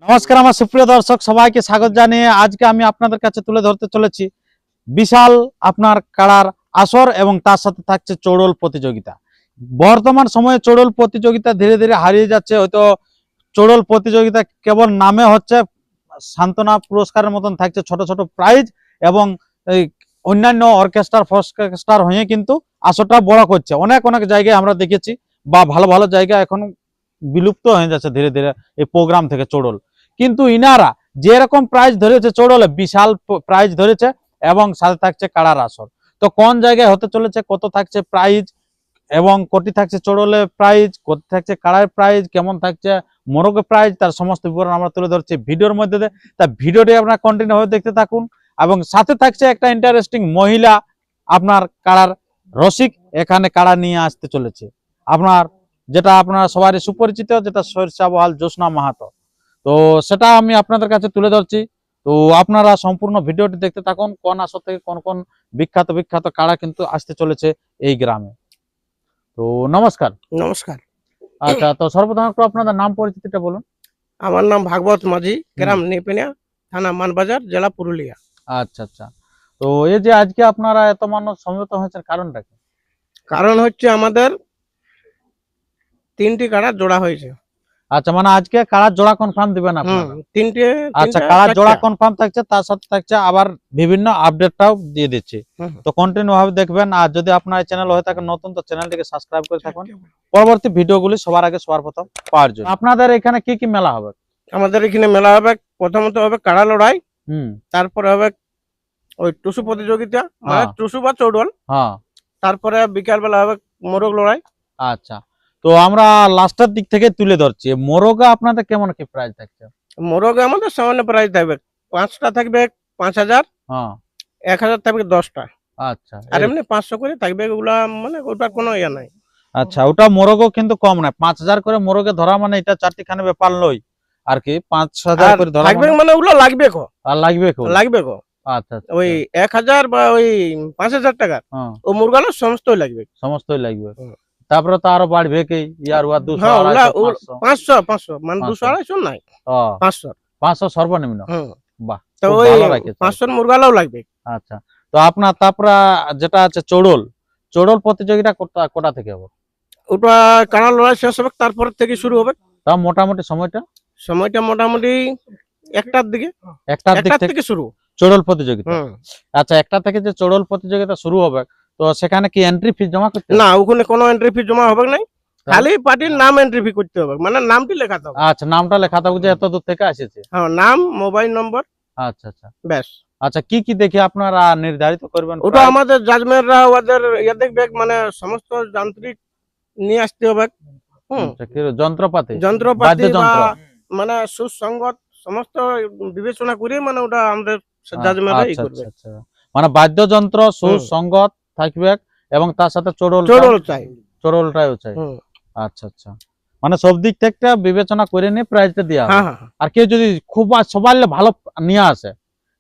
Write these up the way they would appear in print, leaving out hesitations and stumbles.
নমস্কার আমার সুপ্রিয় দর্শক সবাইকে স্বাগত জানিয়ে আজকে আমি আপনাদের কাছে তুলে ধরতে চলেছি বিশাল আপনার কাড়ার আসর এবং তার সাথে থাকছে চড়ল প্রতিযোগিতা। বর্তমান সময়ে চড়ল প্রতিযোগিতা ধীরে ধীরে হারিয়ে যাচ্ছে। হয়তো চড়ল প্রতিযোগিতা কেবল নামে হচ্ছে, সান্ত্বনা পুরস্কারের মতন থাকছে ছোট ছোট প্রাইজ এবং এই অন্যান্য অর্কেস্ট্রার হয়ে কিন্তু আসরটা বড় করছে। অনেক অনেক জায়গায় আমরা দেখেছি বা ভালো ভালো জায়গা এখন বিলুপ্ত হয়ে যাচ্ছে ধীরে ধীরে এই প্রোগ্রাম থেকে চড়ল। কিন্তু ইনারা যেরকম প্রাইজ ধরেছে চড়লে বিশাল প্রাইজ ধরেছে এবং সাথে থাকছে কাড়ার আসর। তো কোন জায়গায় হতে চলেছে, কত থাকছে প্রাইজ এবং কোটি থাকছে চড়লে প্রাইজ, কত থাকছে কাড়ার প্রাইজ, কেমন থাকছে মোরগে প্রাইজ, তার সমস্ত বিবরণ আমরা তুলে ধরছি ভিডিওর মধ্যে দিয়ে। তা ভিডিওটি আপনারা কন্টিনিউ ভাবে দেখতে থাকুন এবং সাথে থাকছে একটা ইন্টারেস্টিং মহিলা আপনার কাড়ার রসিক এখানে কাড়া নিয়ে আসতে চলেছে আপনার, যেটা আপনারা সবারই সুপরিচিত, যেটা সরিষা বহাল জ্যোৎস্না মাহাতো। তো সেটা আমি আপনাদের কাছে তুলে ধরছি। তো আপনারা সম্পূর্ণ ভিডিওটি দেখতে থাকুন, কোন আসর থেকে কোন কোন বিখ্যাত বিখ্যাত কাড়া কিন্তু আসতে চলেছে এই গ্রামে। তো নমস্কার। নমস্কার। আচ্ছা, তো সর্বপ্রথম একটু আপনাদের নাম পরিচিতিটা বলুন। আমার নাম ভাগবত মাঝি, গ্রাম নেপেনিয়া, থানা মানবাজার, জেলা পুরুলিয়া। আচ্ছা আচ্ছা, তো এই যে আজকে আপনারা এত মানুষ সমবেত হয়েছেন কারণটা কি? কারণ হচ্ছে আমাদের 3টি কাড়া জোড়া হয়েছে। আচ্ছা, মানে আজকে কাড়ার জোড়া কনফার্ম দিবেন আপনারা? 3টে। আচ্ছা, কাড়ার জোড়া কনফার্ম থাকছে, তার সাথে থাকছে আবার বিভিন্ন আপডেটটাও দিয়ে দিচ্ছি। তো কন্টিনিউ ভাবে দেখবেন। আর যদি আপনার চ্যানেল হয়ে থাকে নতুন, তো চ্যানেলটিকে সাবস্ক্রাইব করে থাকুন পরবর্তী ভিডিওগুলি সবার আগে সবার প্রথম পাওয়ার জন্য। আপনাদের এখানে কি কি মেলা হবে? আমাদের এখানে মেলা হবে, প্রথমত হবে কাড়া লড়াই, হুম, তারপরে হবে ওই টুসু প্রতিযোগিতা, মানে টুসু বা চৌডল। হ্যাঁ, তারপরে বিকাল বেলা হবে মোরগ লড়াই। আচ্ছা, তো আমরা লাস্টের দিক থেকে তুলে ধরছি। মোরগা আপনাদের কেমন কি প্রাইস থাকছে? মোরগে আমাদের সামান্য প্রাইস থাকবে, 5টা থাকবে 5000, হ্যাঁ, 1000 থাকবে 10টা, আচ্ছা, আর এমনি 500 করে থাকবে। ওগুলা মানে ওটার কোনো ইয়ে নাই। আচ্ছা, ওটা মোরগও কিন্তু কম নয়। 5000 করে মোরগে ধরা মানে এটা চারটিখানে ব্যাপার লই আর কি। 5000 করে ধরা থাকবে মানে ওগুলো লাগবে কো, আর লাগবে কো, লাগবে কো। আচ্ছা আচ্ছা, ওই 1000 বা ওই 5000 টাকা হ্যাঁ, ও মুরগালো সমস্তই লাগবে। সমস্তই লাগবে। তারপরে তো আরো বাড়বে কি, ইয়ার ওয়া 200 হ্যাঁ, ওগুলা 250 500 মানে 200 250 নাই, 500। 500 সর্বনিম্ন। বাহ, তো খুব ওই ভালো রাখেছে। 500 মুরগালাও লাগবে। আচ্ছা, তো আপনার তারপরে যেটা আছে চড়ল, চড়ল প্রতিযোগিতা কোটা থেকে হবে? ওটা কাড়া লড়াই শেষ হবে, তারপর থেকে শুরু হবে। তা মোটামুটি সময়টা? সময়টা মোটামুটি 1টার দিকে, একটার দিক 1টার থেকে থেকে শুরু। চড়ল প্রতিযোগিতা। আচ্ছা, একটা থেকে যে চড়ল প্রতিযোগিতা শুরু হবে, তো সেখানে কি এন্ট্রি ফি জমা করতে হবে? না, ওখানে কোনো এন্ট্রি ফি জমা হবে না, খালি পার্টির নাম এন্ট্রি ফি করতে হবে, মানে নামটি লেখাতে হবে। আচ্ছা, নামটা লেখাতে হবে যে এত দূর থেকে আসেছে। হ্যাঁ, নাম, মোবাইল নম্বর, আচ্ছা আচ্ছা, ব্যাস। আচ্ছা, কি কি দেখে আপনারা নির্ধারিত করবেন? ওটা আমাদের জাজমেন্টরা ওদের ইয়ে দেখবে, মানে সমস্ত যান্ত্রিক নিয়ে আসতে হবে। যন্ত্রপাতি যন্ত্রপাতি বাদ্যযন্ত্র, মানে সুসংগত সমস্ত বিবেচনা করে, মানে ওটা আমাদের জাজমেন্টরা আচ্ছা করবে। আচ্ছা, মানে বাদ্যযন্ত্র সুসংগত থাকবে এবং তার সাথে চড়ল চাই, চড়লটাও চাই। আচ্ছা আচ্ছা, মানে সব দিক থেকে বিবেচনা করে নিয়ে প্রাইজটা দেওয়া হবে। আর কেউ যদি খুব সবাই ভালো নিয়ে আসে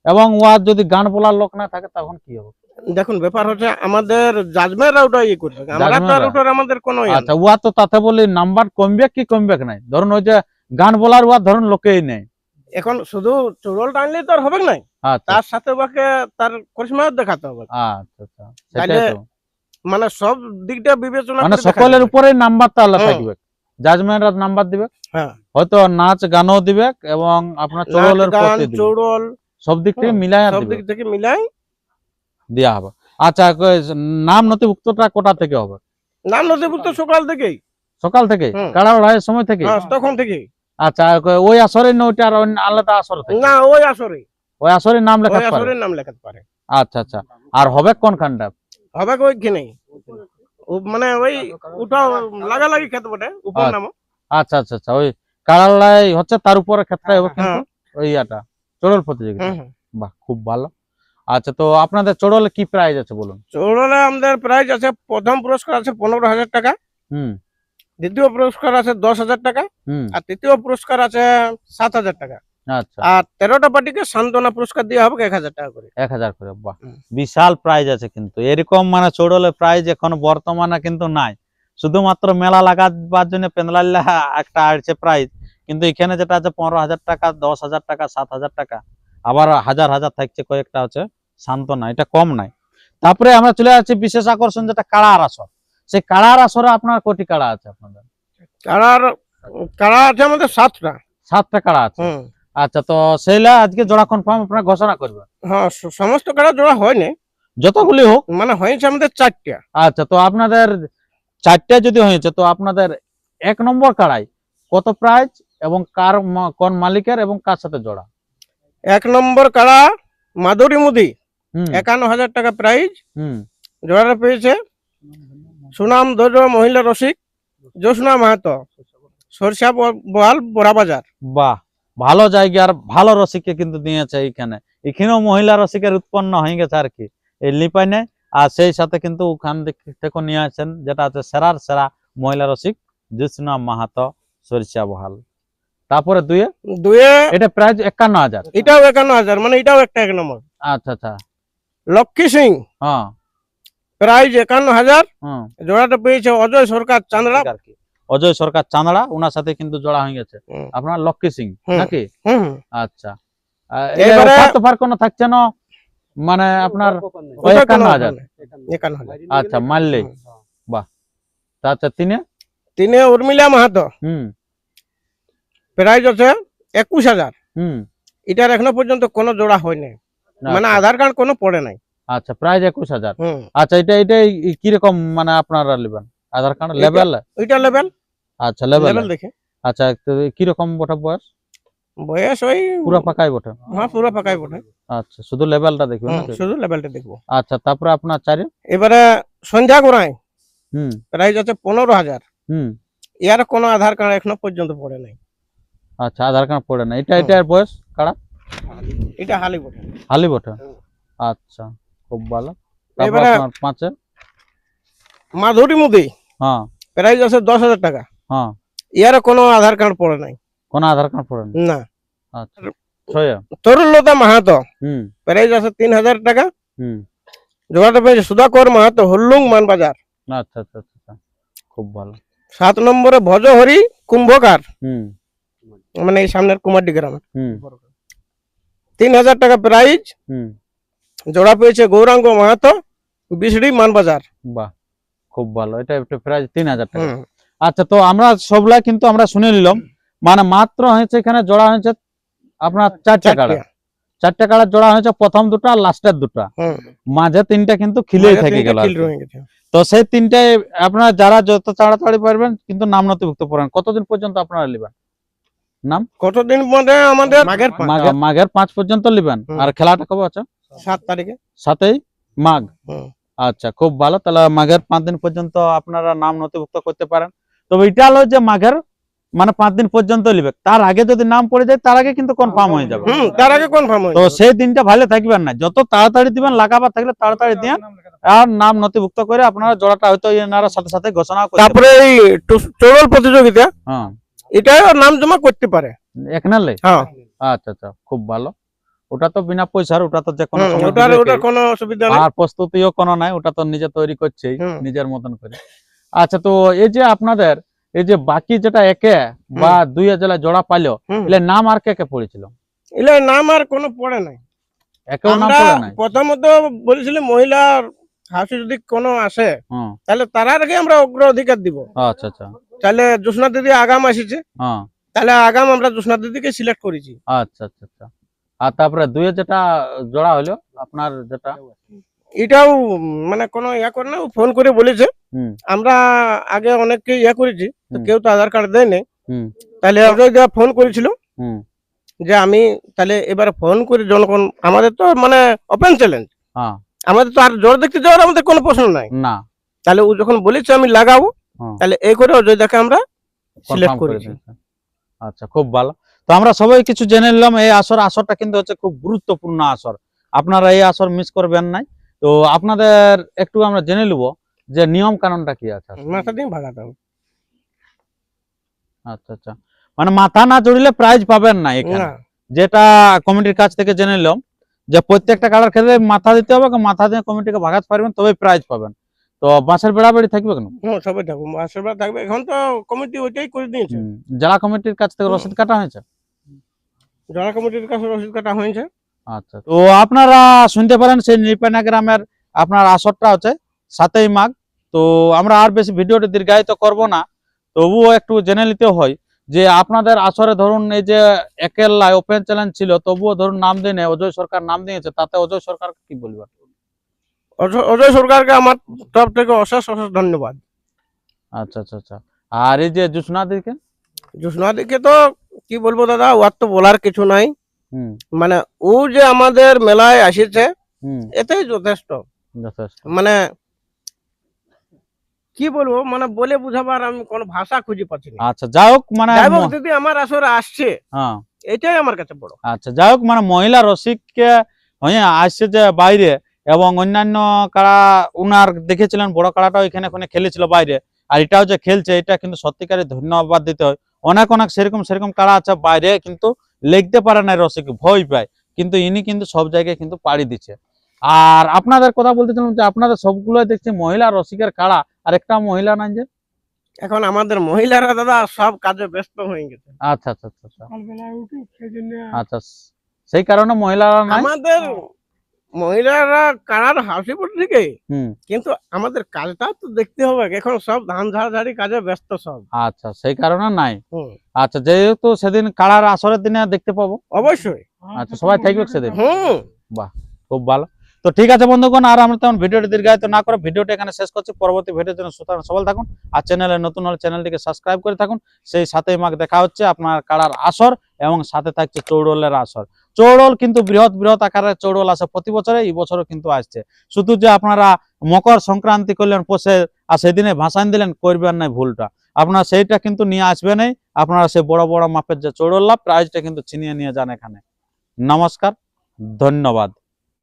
এবং ওয়ার যদি গান বলার লোক না থাকে তখন কি হবে? দেখুন, ব্যাপার হচ্ছে আমাদের জাজমেন্টরা ওটা ইয়ে করবে, আমরা তো আর ওটার আমাদের কোনো ইয়ে আচ্ছা, ওয়া তো তাতে বলি নাম্বার কমবে কি কমবে নাই? ধরুন ওই যে গান বলার ওয়া ধরুন লোকেই নেই, এখন শুধু চড়ল টানলেই তো আর হবে না, তার সাথে ওকে তার করিশ্মাও দেখাতে হবে। আচ্ছা আচ্ছা, সেটাই তো, মানে সব দিকটা বিবেচনা মানে করে সকলের উপরে নাম্বারটা আলাদা থাকবে। জাজমেন্টরা নাম্বার দিবে, হয়তো নাচ গানও দিবে এবং আপনার চড়লের প্রতি দিবে, চড়ল সব দিক থেকে মিলাই সব দিক থেকে মিলাই দেয়া হবে। আচ্ছা, নাম নথিভুক্তটা কোটা থেকে হবে? নাম নথিভুক্ত সকাল থেকেই, সকাল থেকে কাড়া লড়াইয়ের সময় থেকে, তখন থেকে। আচ্ছা, ওই আসরে না ওইটা আর আলাদা আসর থেকে? না, ওই আসরে, ওই আসরে নাম লেখাতে পারে। আচ্ছা আচ্ছা, আর হবে কোনখানটা? হবে ওইখানে, মানে ওই ওটা লাগালাগি খেতে বটে উপর নাম। আচ্ছা আচ্ছা আচ্ছা, ওই কাড়া লড়াই হচ্ছে তার উপরে ক্ষেত্রে হবে কিন্তু ওই ইয়াটা চড়ল প্রতিযোগিতা। বাহ, খুব ভালো। আচ্ছা, তো আপনাদের চড়লে কি প্রাইজ আছে বলুন? চড়লে আমাদের প্রাইজ আছে, প্রথম পুরস্কার আছে 15,000 টাকা, দ্বিতীয় পুরস্কার আছে 10,000 টাকা, আর তৃতীয় পুরস্কার আছে 7,000 টাকা। আচ্ছা, আর 13টা পার্টিকে সান্ত্বনা পুরস্কার দেওয়া হবে 1,000 টাকা করে। 1000 করে। বাহ, বিশাল প্রাইজ আছে কিন্তু। এরকম মানে চড়লে প্রাইজ এখন বর্তমানে কিন্তু নাই। শুধুমাত্র মেলা লাগাবার জন্য পেন্দলাল্লা একটা আসছে প্রাইজ, কিন্তু এখানে যেটা আছে 15,000 টাকা, 10,000 টাকা, 7,000 টাকা, আবার হাজার হাজার থাকছে কয়েকটা হচ্ছে শান্ত না, এটা কম নাই। তারপরে আমরা চলে যাচ্ছি বিশেষ আকর্ষণ যেটা কাড়ার আসর। সেই কাড়ার আসরে আপনার কটি কাড়া আছে আপনাদের? কাড়া আছে আমাদের 7টা। 7টা কাড়া আছে। আচ্ছা, তো সেইলা আজকে জোড়া কনফার্ম আপনারা ঘোষণা করবেন? হ্যাঁ, সমস্ত কাড়া জোড়া হয়নি, যতগুলি হোক মানে হয়েছে আমাদের 4টা। আচ্ছা, তো আপনাদের 4টা যদি হয়েছে, তো আপনাদের 1 নম্বর কাড়াই কত প্রাইজ এবং কার কোন মালিকের এবং কার সাথে জোড়া? 1 নম্বর কাড়া মাধুরী মুদি, হুম 51,000 টাকা প্রাইজ। হুম জোড়াটা পেয়েছে সুনাম ধৈর্য মহিলা রসিক জ্যোৎস্না মাহাতো, সরষা বহাল বড়া বাজার। বাহ, ভালো জায়গার ভালো রসিককে কিন্তু দিয়েছে এইখানে। এখানেও মহিলা রসিকের উৎপন্ন হয়ে গেছে আর কি এই লিপাইনে। আর সেই সাথে কিন্তু ওখান থেকে নিয়ে আসেন যেটা আছে সেরার সেরা মহিলা রসিক জ্যোৎস্না মাহাতো, সরিষা বহাল। তারপরে দুয়ে এটা প্রাইস 51,000। এটাও 51,000, মানে এটাও একটা 1 নম্বর। আচ্ছা আচ্ছা, লক্ষ্মী সিং হ্যাঁ প্রাইজ 51,000। হ্যাঁ, জোড়াটা পেয়েছে অজয় সরকার চান্দড়া। আর কি অজয় সরকার চান্দড়া, ওনার সাথে কিন্তু জোড়া হয়ে গেছে আপনার লক্ষ্মী সিং নাকি? আচ্ছা, এবারে এবার কোনো থাকছে না, মানে আপনার 51,000। আচ্ছা, মারলেই বাহ। আচ্ছা, তিনে উর্মিলা মাহাতো, হুম প্রাইজ আছে 21,000। হুম এটার এখনো পর্যন্ত কোনো জোড়া হয়নি, মানে আচ্ছা, আধার কার্ড কোনো পড়ে নাই। আচ্ছা প্রাইস 21,000। আচ্ছা, এটা কিরকম মানে আপনারা নেবেন? আধার কার্ড লেভেল? ওইটা লেভেল। আচ্ছা, লেভেল দেখে। আচ্ছা, তো কিরকম বটে বয়স? বয়স ওই পুরো পাকাই বটে? হ্যাঁ, পুরো পাকাই বটে। আচ্ছা, শুধু লেভেলটা দেখবেন নাকি? শুধু লেভেলটা দেখবো। আচ্ছা, তারপরে আপনার চারে এবারে সন্ধ্যা গোড়ায় হুম প্রাইজ আছে 15,000। হুম ইয়ার কোনো আধার কার্ড এখনো পর্যন্ত পড়ে নাই। আচ্ছা, আধার কার্ড পড়ে না। এটার বয়স কারা? এটা হালি বটে। হালি বটে। আচ্ছা, খুব ভালো। তারপর এবারে আপনার পাঁচে মাধুরী মুদি, হ্যাঁ প্রাইজ আছে 10,000 টাকা। হ্যাঁ, ইয়ার কোনো আধার কার্ড পড়ে নাই। কোন আধার কার্ড পড়ে না? না। আচ্ছা, ছয় তরুলতা মাহাতো, হুম প্রাইজ আছে 3,000 টাকা। হুম জোড়াটা পেয়েছে সুধাকর মাহাতো, হল্লুং মানবাজার। আচ্ছা আচ্ছা আচ্ছা, খুব ভালো। 7 নম্বরে ভজহরি কুম্ভকার, হুম মানে এই সামনের কুমারডি গ্রামে, হুম 3,000 টাকা প্রাইজ। হুম জোড়া পেয়েছে গৌরাঙ্গ মাহাতো, বিশড়ি মানবাজার। বাহ, খুব ভালো। এটা একটা প্রাইস 3,000 টাকা। আচ্ছা, তো আমরা সবলা কিন্তু আমরা শুনে নিলাম, মানে মাত্র হয়েছে এখানে জোড়া হয়েছে আপনার 4টা কাড়া। 4টা কাড়ার জোড়া হয়েছে, প্রথম দুটো আর লাস্টের দুটো, মাঝে 3টা কিন্তু খিলেই থেকে গেল। তো সেই 3টায় আপনারা যারা যত তাড়াতাড়ি পারবেন কিন্তু নাম নথিভুক্ত করেন। কতদিন পর্যন্ত আপনারা নেবেন নাম? কতদিন মধ্যে? আমাদের মাঘের 5 পর্যন্ত নেবেন। আর খেলাটা কবে আছে? 7 তারিখে, 7ই মাঘ। আচ্ছা, খুব ভালো। তাহলে মাঘের 5 দিন পর্যন্ত আপনারা নাম নথিভুক্ত করতে পারেন। তবে এটা হলো যে মাঘের মানে 5 দিন পর্যন্ত নেবে, তার আগে যদি নাম পড়ে যায় তার আগে কিন্তু কনফার্ম হয়ে যাবে। তার আগে কনফার্ম হয়ে তো সেই দিনটা ভালো থাকবেন না, যত তাড়াতাড়ি দিবেন, লাগাবার থাকলে তাড়াতাড়ি দেন আর নাম নথিভুক্ত করে আপনারা জোড়াটা হয়তো এনারা সাথে সাথে ঘোষণা করে। তারপরে এই চড়ল প্রতিযোগিতা, হ্যাঁ, এটাও নাম জমা করতে পারে এখানে। হ্যাঁ, আচ্ছা আচ্ছা, খুব ভালো। ওটা তো বিনা পয়সার, ওটা তো যে কোনো ওটার কোনো অসুবিধা নেই, আর প্রস্তুতিও কোনো নাই, ওটা তো নিজে তৈরি করছেই নিজের মতন করে। আচ্ছা, তো এই যে আপনাদের এই যে বাকি যেটা 1 বা 2 জেলা জোড়া পাইলো, এলে নাম আর কে পড়েছিল? এলে নাম আর কোনো পড়ে নাই। একেও নাম আমরা পড়ে নাই। প্রথমত বলেছিলাম মহিলার হাসি যদি কোনো আসে তাহলে তার আগে আমরা অগ্রাধিকার দিব। আচ্ছা আচ্ছা, তাহলে জ্যোৎস্না দিদি আগাম আসিছে, তাহলে আগাম আমরা জ্যোৎস্না দিদিকে সিলেক্ট করেছি। আচ্ছা আচ্ছা আচ্ছা। আর তারপরে 2 যেটা জোড়া হলো আপনার যেটা, এটাও মানে কোনো ইয়া করে না, ফোন করে বলেছে। আমরা আগে অনেককে ইয়া করেছি, তো কেউ তো আধার কার্ড দেয় নাই। তাহলে ফোন করেছিল যে আমি তাহলে এবার ফোন করে জনগণ, আমাদের তো মানে ওপেন চ্যালেঞ্জ, আমাদের তো আর জোর দেখতে যাওয়ার আমাদের কোনো প্রশ্ন নাই না। তাহলে ও যখন বলেছে আমি লাগাবো, তাহলে এই করে অযোধ্যাকে আমরা সিলেক্ট করেছি। আচ্ছা, খুব ভালো। তো আমরা সবাই কিছু জেনে নিলাম। এই আসরটা কিন্তু হচ্ছে খুব গুরুত্বপূর্ণ আসর, আপনারা এই আসর মিস করবেন নাই। তো আপনাদের একটু আমরা জেনে নিব যে নিয়ম কানুনটা কি আছে। মাথা দিয়ে ভাগাতে হবে। আচ্ছা আচ্ছা, মানে মাথা না জড়িলে প্রাইজ পাবেন না এখানে, যেটা কমিটির কাছ থেকে জেনে নিলাম যে প্রত্যেকটা কাড়ার ক্ষেত্রে মাথা দিতে হবে, মাথা দিয়ে কমিটিকে ভাগাতে পারবেন তবে প্রাইজ পাবেন। তো বাঁশের বেড়া বেড়ি থাকবে কেন? হ্যাঁ, সবাই থাকবো, আশীর্বাদ থাকবে। এখন তো কমিটি ওইটাই করে দিয়েছে। জেলা কমিটির কাছ থেকে রসিদ কাটা হয়েছে? জেলা কমিটির কাছে রসিদ কাটা হয়েছে। আচ্ছা, তো আপনারা শুনতে পারেন সেই নিপানা গ্রামের আপনার আসরটা হচ্ছে 7ই মাঘ। তো আমরা আর বেশি ভিডিওটি দীর্ঘায়িত করব না, তবুও একটু জেনে নিতে হয় যে আপনাদের আসরে ধরুন এই যে একেল্লায় ওপেন চ্যালেঞ্জ ছিল, তবুও ধরুন নাম দেনে অজয় সরকার নাম দিয়েছে, তাতে অজয় সরকার কি বলবেন? অজয় সরকারকে আমার তরফ থেকে অশেষ অশেষ ধন্যবাদ। আচ্ছা আচ্ছা আচ্ছা। আর এই যে জুসনাদিকে? জ্যোৎস্নাদিকে তো কি বলবো দাদা, ওর তো বলার কিছু নাই। হুম মানে ও যে আমাদের মেলায় আসিছে হুম, এটাই যথেষ্ট। যথেষ্ট। মানে কি বলবো, মানে বলে বুঝাবার আমি কোনো ভাষা খুঁজে পাচ্ছি না। আচ্ছা, যাই হোক মানে যাই হোক, দিদি আমার আসরে আসছে হ্যাঁ, এটাই আমার কাছে বড়। আচ্ছা যাই হোক মানে মহিলা রসিককে হয়ে আসছে যে বাইরে, এবং অন্যান্য কাড়া উনার দেখেছিলেন বড় কাড়াটাও এখানে খেলেছিল বাইরে, আর এটাও যে খেলছে এটা কিন্তু সত্যিকারে ধন্যবাদ দিতে হয়। অনেক অনেক সেরকম সেরকম কাড়া আছে বাইরে কিন্তু লিখতে পারে না, রসিক ভয় পায়, কিন্তু ইনি কিন্তু সব জায়গায় কিন্তু পাড়ি দিচ্ছে। আর আপনাদের কথা বলতেছিলাম যে আপনাদের সবগুলো দেখছি মহিলা রসিকের কাড়া, আর একটা মহিলা নাই যে? এখন আমাদের মহিলারা দাদা সব কাজে ব্যস্ত হয়ে গেছে। আচ্ছা আচ্ছা আচ্ছা আচ্ছা, আচ্ছা সেই কারণে মহিলারা নাই। আমাদের মহিলারা কারার হাসি পড়ে থেকে, হুম, কিন্তু আমাদের কাজটা তো দেখতে হবে। এখন সব ধান ঝাড়াঝাড়ি কাজে ব্যস্ত সব। আচ্ছা সেই কারণে নাই। হুম, আচ্ছা, যেহেতু সেদিন কাড়ার আসরের দিনে দেখতে পাবো। অবশ্যই। আচ্ছা, সবাই থাকবে সেদিন। হুম, বাহ, খুব ভালো। তো ঠিক আছে বন্ধুগণ, আর আমরা তেমন ভিডিওটি দীর্ঘায়িত না করে ভিডিওটি এখানে শেষ করছি। পরবর্তী ভিডিওর জন্য সুতরাং সবাই থাকুন, আর চ্যানেলে নতুন হলে চ্যানেলটিকে সাবস্ক্রাইব করে থাকুন। সেই 7ই মাঘ দেখা হচ্ছে আপনার কাড়ার আসর, এবং সাথে থাকছে চৌড়লের আসর। চৌড়ল কিন্তু বৃহৎ বৃহৎ আকারের চৌড়ল আসে প্রতি বছরে, এই বছরও কিন্তু আসছে। শুধু যে আপনারা মকর সংক্রান্তি করলেন পোষে আর সেদিনে ভাসান দিলেন, করবেন না ভুলটা। আপনারা সেইটা কিন্তু নিয়ে আসবেনই, আপনারা সেই বড় বড় মাপের যে চৌড়ল প্রাইজটা কিন্তু ছিনিয়ে নিয়ে যান এখানে। নমস্কার, ধন্যবাদ।